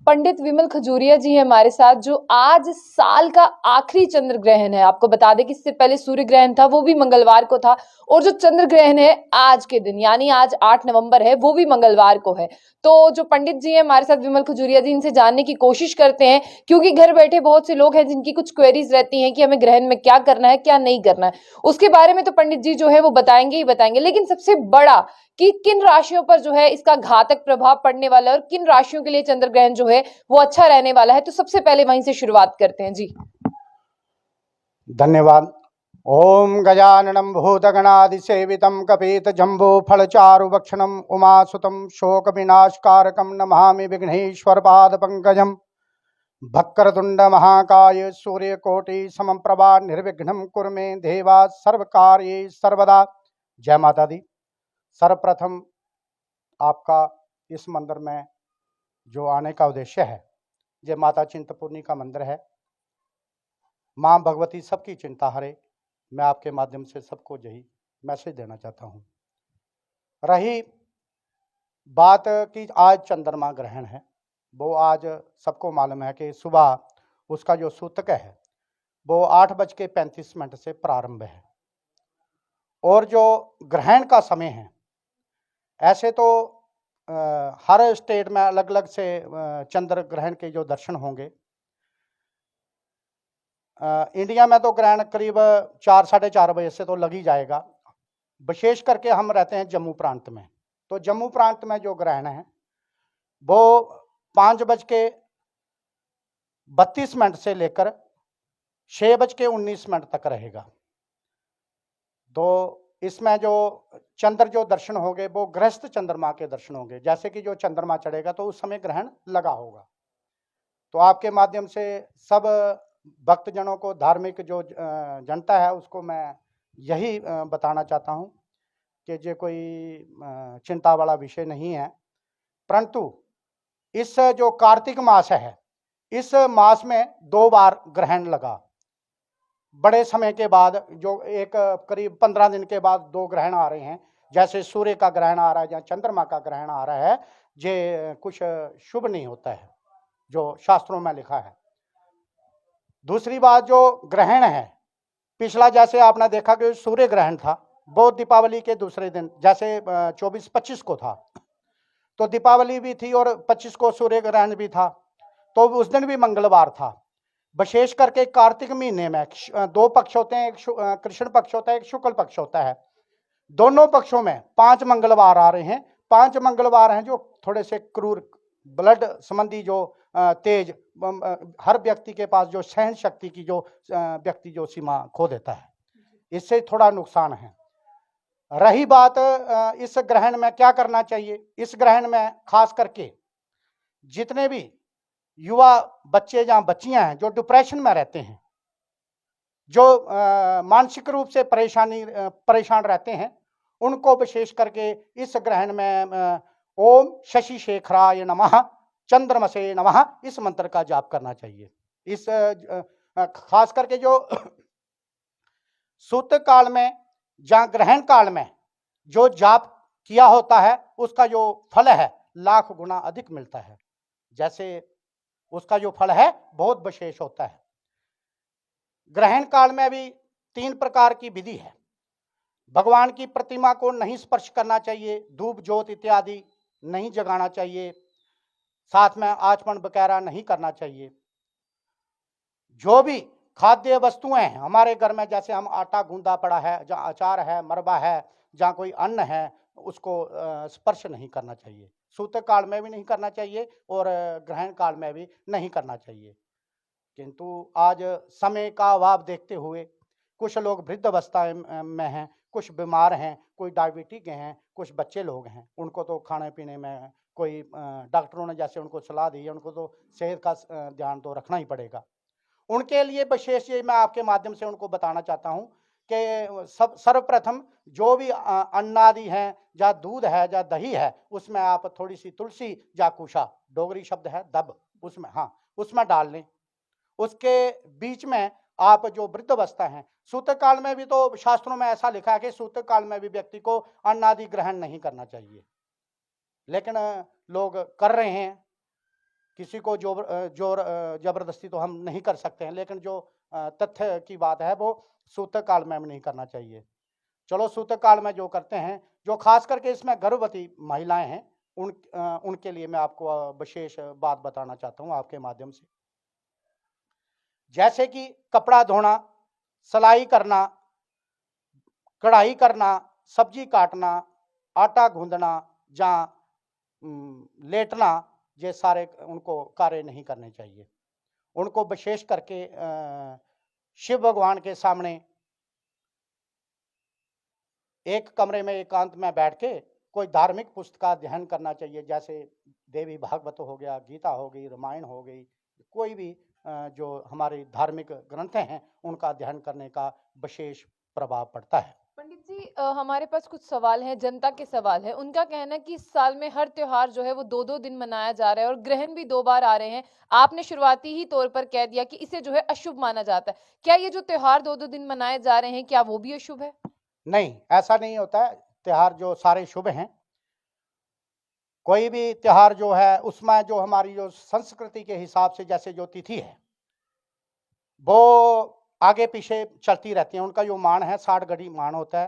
पंडित विमल खजूरिया जी हैं हमारे साथ, जो आज साल का आखिरी चंद्र ग्रहण है। आपको बता दें कि इससे पहले सूर्य ग्रहण था, वो भी मंगलवार को था, और जो चंद्र ग्रहण है आज के दिन यानी आज 8 नवंबर है, वो भी मंगलवार को है। तो जो पंडित जी हैं हमारे साथ विमल खजूरिया जी, इनसे जानने की कोशिश करते हैं, क्योंकि घर बैठे बहुत से लोग हैं जिनकी कुछ क्वेरीज रहती हैं कि हमें ग्रहण में क्या करना है क्या नहीं करना है। उसके बारे में तो पंडित जी जो है वो बताएंगे ही बताएंगे, लेकिन सबसे बड़ा कि किन राशियों पर जो है इसका घातक प्रभाव पड़ने वाला है और किन राशियों के लिए चंद्र ग्रहण जो है वो अच्छा रहने वाला है। तो सबसे पहले वहीं से शुरुआत करते हैं जी। धन्यवाद। ओम गजाननं भूतगणादिसेवितं कपितजम्बूफलचारुभक्षणं उमासुतं शोकविनाशकारकं नमामि विघ्नेश्वरपादपङ्कजं। वक्रतुण्डमहाकाय सूर्यकोटिसमप्रभा निर्विघ्नं कुरु मे देवा सर्वकार्ये सर्वदा। जय माता दी। सर्वप्रथम आपका इस मंदिर में जो आने का उद्देश्य है, ये माता चिंतपूर्णी का मंदिर है। माँ भगवती सबकी चिंता हरे। मैं आपके माध्यम से सबको यही मैसेज देना चाहता हूँ। रही बात कि आज चंद्रमा ग्रहण है, वो आज सबको मालूम है कि सुबह उसका जो सूतक है वो 8:35 से प्रारंभ है, और जो ग्रहण का समय है, ऐसे तो हर स्टेट में अलग अलग से चंद्र ग्रहण के जो दर्शन होंगे। इंडिया में तो ग्रहण करीब 4 साढ़े 4 बजे से तो लग ही जाएगा। विशेष करके हम रहते हैं जम्मू प्रांत में, तो जम्मू प्रांत में जो ग्रहण है वो 5:32 से लेकर 6:19 तक रहेगा। तो इसमें जो चंद्र जो दर्शन होंगे वो गृहस्थ चंद्रमा के दर्शन होंगे। जैसे कि जो चंद्रमा चढ़ेगा तो उस समय ग्रहण लगा होगा। तो आपके माध्यम से सब भक्तजनों को, धार्मिक जो जनता है, उसको मैं यही बताना चाहता हूँ कि ये कोई चिंता वाला विषय नहीं है। परंतु इस जो कार्तिक मास है, इस मास में 2 बार ग्रहण लगा। बड़े समय के बाद, जो एक करीब 15 दिन के बाद 2 ग्रहण आ रहे हैं। जैसे सूर्य का ग्रहण आ रहा है या चंद्रमा का ग्रहण आ रहा है, ये कुछ शुभ नहीं होता है, जो शास्त्रों में लिखा है। दूसरी बात, जो ग्रहण है पिछला, जैसे आपने देखा कि सूर्य ग्रहण था वो दीपावली के दूसरे दिन, जैसे 24-25 को था, तो दीपावली भी थी और 25 को सूर्य ग्रहण भी था, तो उस दिन भी मंगलवार था। विशेष करके कार्तिक महीने में 2 पक्ष होते हैं, एक कृष्ण पक्ष होता है, एक शुक्ल पक्ष होता है। दोनों पक्षों में 5 मंगलवार आ रहे हैं। 5 मंगलवार हैं जो थोड़े से क्रूर, ब्लड संबंधी, जो तेज, हर व्यक्ति के पास जो सहन शक्ति की जो व्यक्ति जो सीमा खो देता है, इससे थोड़ा नुकसान है। रही बात इस ग्रहण में क्या करना चाहिए, इस ग्रहण में खास करके जितने भी युवा बच्चे या बच्चियां हैं जो डिप्रेशन में रहते हैं, जो मानसिक रूप से परेशान रहते हैं, उनको विशेष करके इस ग्रहण में ओम शशि शेखराय नमः चंद्रमसे नमः इस मंत्र का जाप करना चाहिए। इस खास करके जो सूतक काल में या ग्रहण काल में जो जाप किया होता है, उसका जो फल है लाख गुना अधिक मिलता है। जैसे उसका जो फल है बहुत विशेष होता है। ग्रहण काल में भी 3 प्रकार की विधि है। भगवान की प्रतिमा को नहीं स्पर्श करना चाहिए, धूप ज्योत इत्यादि नहीं जगाना चाहिए, साथ में आचमन वगैरह नहीं करना चाहिए। जो भी खाद्य वस्तुएं हैं हमारे घर में, जैसे हम आटा गूंदा पड़ा है, जहाँ अचार है, मरबा है, जहाँ कोई अन्न है, उसको स्पर्श नहीं करना चाहिए। सूतक काल में भी नहीं करना चाहिए और ग्रहण काल में भी नहीं करना चाहिए। किंतु आज समय का अभाव देखते हुए कुछ लोग वृद्ध अवस्था में हैं, कुछ बीमार हैं, कोई डायबिटिक हैं, कुछ बच्चे लोग हैं, उनको तो खाने पीने में कोई डॉक्टरों ने जैसे उनको सलाह दी है, उनको तो सेहत का ध्यान तो रखना ही पड़ेगा। उनके लिए विशेष ये मैं आपके माध्यम से उनको बताना चाहता हूँ कि सर्वप्रथम जो भी अन्नादि हैं, या दूध है या दही है, उसमें आप थोड़ी सी तुलसी या कुशा, डोगरी शब्द है दब, उसमें उसमें डाल लें। उसके बीच में आप जो वृद्ध अवस्था है, सूतक काल में भी तो शास्त्रों में ऐसा लिखा है कि सूतक काल में भी व्यक्ति को अन्नादि ग्रहण नहीं करना चाहिए, लेकिन लोग कर रहे हैं। किसी को जोर जबरदस्ती तो हम नहीं कर सकते हैं, लेकिन जो तथ्य की बात है वो सूतक काल में नहीं करना चाहिए। चलो सूतक काल में जो करते हैं, जो खास करके इसमें गर्भवती महिलाएं हैं, उनके लिए मैं आपको विशेष बात बताना चाहता हूं आपके माध्यम से। जैसे कि कपड़ा धोना, सिलाई करना, कढ़ाई करना, सब्जी काटना, आटा गूंदना या लेटना, ये सारे उनको कार्य नहीं करने चाहिए। उनको विशेष करके शिव भगवान के सामने एक कमरे में एकांत में बैठ के कोई धार्मिक पुस्तक का अध्ययन करना चाहिए, जैसे देवी भागवत हो गया, गीता हो गई, रामायण हो गई, कोई भी जो हमारे धार्मिक ग्रंथ हैं उनका अध्ययन करने का विशेष प्रभाव पड़ता है। पंडित जी, हमारे पास कुछ सवाल हैं, जनता के सवाल है। उनका कहना है कि इस साल में हर त्योहार जो है वो 2-2 दिन मनाया जा रहा है और ग्रहण भी 2 बार आ रहे हैं। आपने शुरुआती ही तौर पर कह दिया कि इसे जो है अशुभ माना जाता है। क्या ये जो त्योहार 2-2 दिन मनाए जा रहे हैं, क्या वो भी अशुभ है? नहीं, ऐसा नहीं होता है। त्योहार जो सारे शुभ हैं। कोई भी त्योहार जो है उसमें जो हमारी जो संस्कृति के हिसाब से जैसे जो तिथि है वो आगे पीछे चलती रहती है। उनका जो मान है 60 घड़ी मान होता है,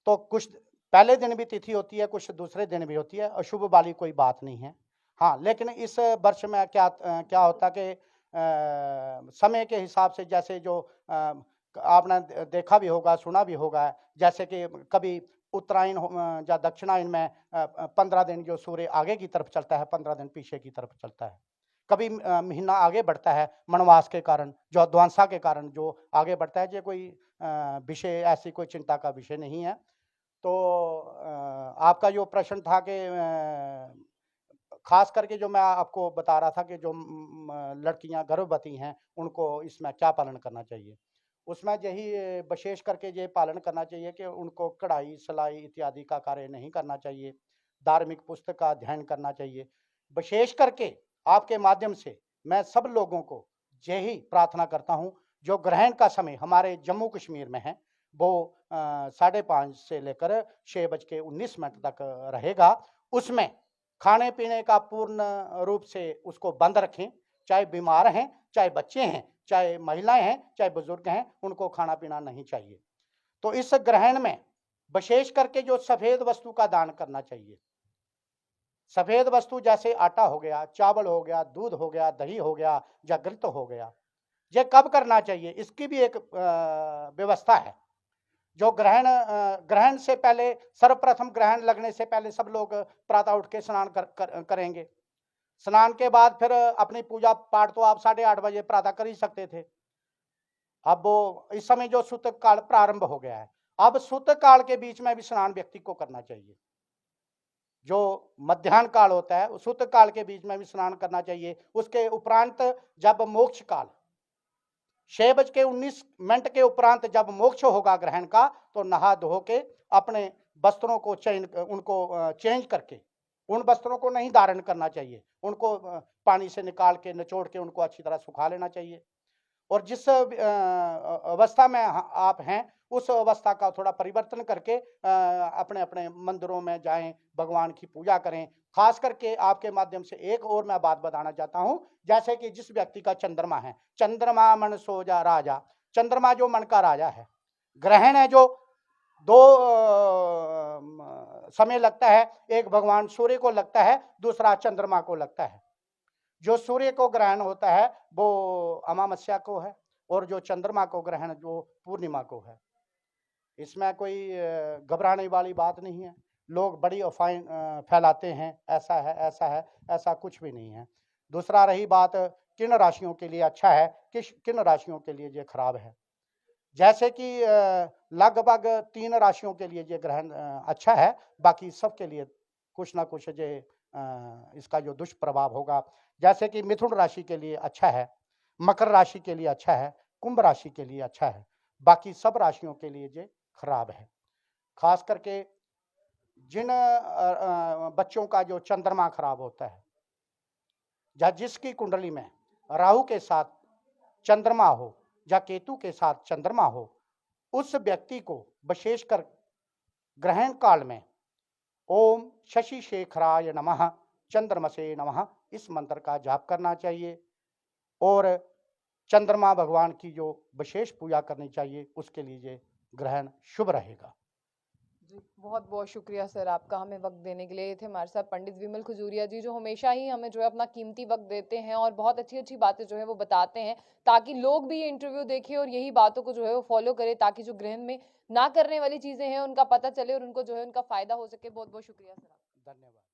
तो कुछ पहले दिन भी तिथि होती है, कुछ दूसरे दिन भी होती है। अशुभ वाली कोई बात नहीं है। हाँ, लेकिन इस वर्ष में क्या होता कि समय के हिसाब से जैसे जो आपने देखा भी होगा, सुना भी होगा, जैसे कि कभी उत्तरायण या दक्षिणायन में 15 दिन जो सूर्य आगे की तरफ चलता है, 15 दिन पीछे की तरफ चलता है। कभी महीना आगे बढ़ता है मनवास के कारण, जो ध्वंसा के कारण जो आगे बढ़ता है। ये कोई विषय ऐसी कोई चिंता का विषय नहीं है। तो आपका जो प्रश्न था कि खास करके जो मैं आपको बता रहा था कि जो लड़कियां गर्भवती हैं उनको इसमें क्या पालन करना चाहिए, उसमें यही विशेष करके ये पालन करना चाहिए कि उनको कढ़ाई, सिलाई इत्यादि का कार्य नहीं करना चाहिए। धार्मिक पुस्तक का अध्ययन करना चाहिए। विशेष करके आपके माध्यम से मैं सब लोगों को यही प्रार्थना करता हूं, जो ग्रहण का समय हमारे जम्मू कश्मीर में है वो 5:30 से लेकर 6:19 तक रहेगा। उसमें खाने पीने का पूर्ण रूप से उसको बंद रखें। चाहे बीमार हैं, चाहे बच्चे हैं, चाहे महिलाएं हैं, चाहे बुजुर्ग हैं, उनको खाना पीना नहीं चाहिए। तो इस ग्रहण में विशेष करके जो सफेद वस्तु का दान करना चाहिए। सफेद वस्तु जैसे आटा हो गया, चावल हो गया, दूध हो गया, दही हो गया या घृत हो गया, ये कब करना चाहिए इसकी भी एक व्यवस्था है। जो ग्रहण से पहले, सर्वप्रथम ग्रहण लगने से पहले सब लोग प्रातः उठ के स्नान करेंगे। स्नान के बाद फिर अपनी पूजा पाठ तो आप 8:30 बजे प्रातः कर ही सकते थे। अब वो इस समय जो सूतक काल प्रारंभ हो गया है, अब सूतक काल के बीच में भी स्नान व्यक्ति को करना चाहिए। जो मध्याह्न काल होता है उस सूतक काल के बीच में भी स्नान करना चाहिए। उसके उपरांत जब मोक्ष काल 6:19 के उपरांत जब मोक्ष होगा ग्रहण का, तो नहा धो के अपने वस्त्रों को चेंज करके, उन वस्त्रों को नहीं धारण करना चाहिए, उनको पानी से निकाल के निचोड़ के उनको अच्छी तरह सुखा लेना चाहिए। और जिस अवस्था में आप हैं उस अवस्था का थोड़ा परिवर्तन करके अपने अपने मंदिरों में जाएं, भगवान की पूजा करें। खास करके आपके माध्यम से एक और मैं बात बताना चाहता हूं, जैसे कि जिस व्यक्ति का चंद्रमा है, चंद्रमा मन सोजा राजा, चंद्रमा जो मन का राजा है, ग्रहण है जो 2 समय लगता है, एक भगवान सूर्य को लगता है, दूसरा चंद्रमा को लगता है। जो सूर्य को ग्रहण होता है वो अमावस्या को है और जो चंद्रमा को ग्रहण जो पूर्णिमा को है। इसमें कोई घबराने वाली बात नहीं है। लोग बड़ी अफवाहें फैलाते हैं, ऐसा है, ऐसा है, ऐसा कुछ भी नहीं है। दूसरा रही बात किन राशियों के लिए अच्छा है, किन राशियों के लिए ये खराब है। जैसे कि लगभग 3 राशियों के लिए ये ग्रहण अच्छा है, बाकी सबके लिए कुछ ना कुछ ये इसका जो दुष्प्रभाव होगा। जैसे कि मिथुन राशि के लिए अच्छा है, मकर राशि के लिए अच्छा है, कुंभ राशि के लिए अच्छा है, बाकी सब राशियों के लिए ये खराब है। खास करके जिन बच्चों का जो चंद्रमा खराब होता है, या जिसकी कुंडली में राहु के साथ चंद्रमा हो या केतु के साथ चंद्रमा हो, उस व्यक्ति को विशेषकर ग्रहण काल में ओम शशि शेखराय नमः, चंद्रमसे नमः, इस मंत्र का जाप करना चाहिए और चंद्रमा भगवान की जो विशेष पूजा करनी चाहिए, उसके लिए ये ग्रहण शुभ रहेगा। जी, बहुत बहुत शुक्रिया सर आपका हमें वक्त देने के लिए। ये थे हमारे साथ पंडित विमल खजूरिया जी, जो हमेशा ही हमें जो है अपना कीमती वक्त देते हैं और बहुत अच्छी अच्छी बातें जो है वो बताते हैं, ताकि लोग भी ये इंटरव्यू देखें और यही बातों को जो है वो फॉलो करें, ताकि जो ग्रहण में ना करने वाली चीजें हैं उनका पता चले और उनको जो है उनका फायदा हो सके। बहुत बहुत शुक्रिया सर। धन्यवाद।